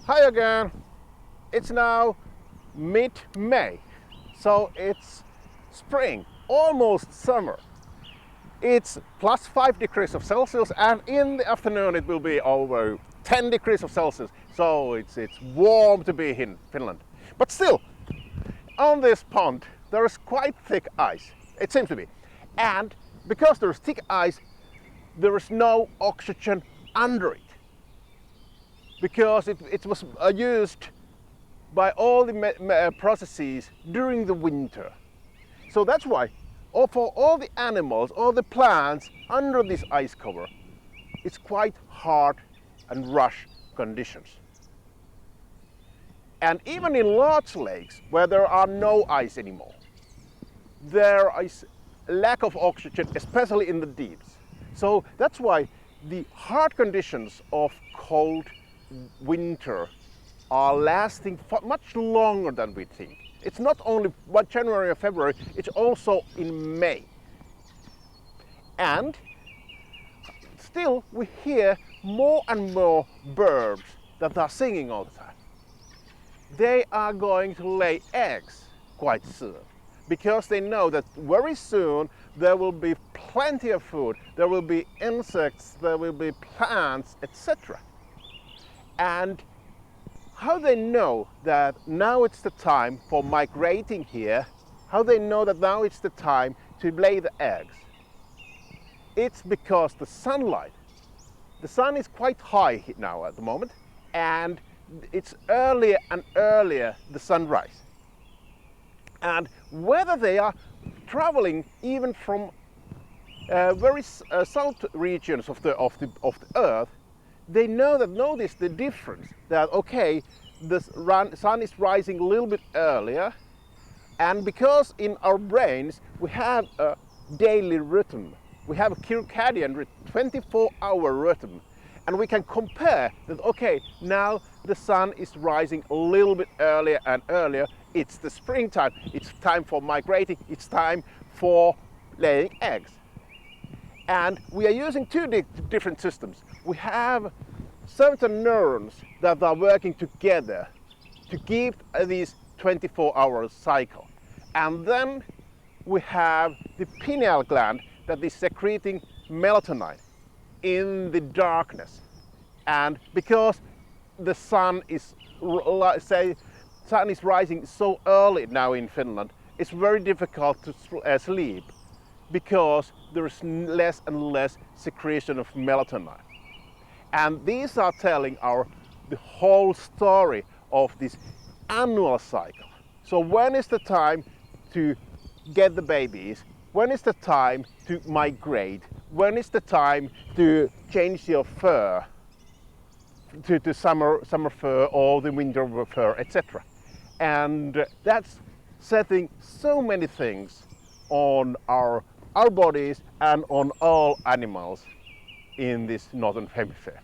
Hi again. It's now mid-May, so it's spring, almost summer. It's plus 5 degrees of Celsius, and in the afternoon it will be over 10 degrees of Celsius, so it's warm to be in Finland. But still, on this pond there is quite thick ice, it seems to be. And because there is thick ice, there is no oxygen under it, because it was used by all the processes during the winter. So that's why for all the animals, all the plants under this ice cover, it's quite hard and rush conditions. And even in large lakes where there are no ice anymore, there is lack of oxygen, especially in the deeps. So that's why the hard conditions of cold winter are lasting for much longer than we think. It's not only January or February, it's also in May. And still we hear more and more birds that are singing all the time. They are going to lay eggs quite soon, because they know that very soon there will be plenty of food, there will be insects, there will be plants, etc. And how they know that now it's the time for migrating here, how they know that now it's the time to lay the eggs, it's because the sunlight. The sun is quite high now at the moment, and it's earlier and earlier the sunrise. And whether they are traveling even from very south regions of the earth, they notice the difference that, okay, the sun is rising a little bit earlier, and because in our brains we have a daily rhythm, we have a circadian rhythm, 24-hour rhythm, and we can compare that, okay, now the sun is rising a little bit earlier and earlier, it's the springtime, it's time for migrating, it's time for laying eggs. And we are using two different systems. We have certain neurons that are working together to give this 24-hour cycle. And then we have the pineal gland that is secreting melatonin in the darkness. And because the sun is rising so early now in Finland, it's very difficult to sleep, because there is less and less secretion of melatonin. And these are telling the whole story of this annual cycle. So when is the time to get the babies? When is the time to migrate? When is the time to change your fur to summer fur or the winter fur, etc. And that's setting so many things on our bodies and on all animals in this northern hemisphere.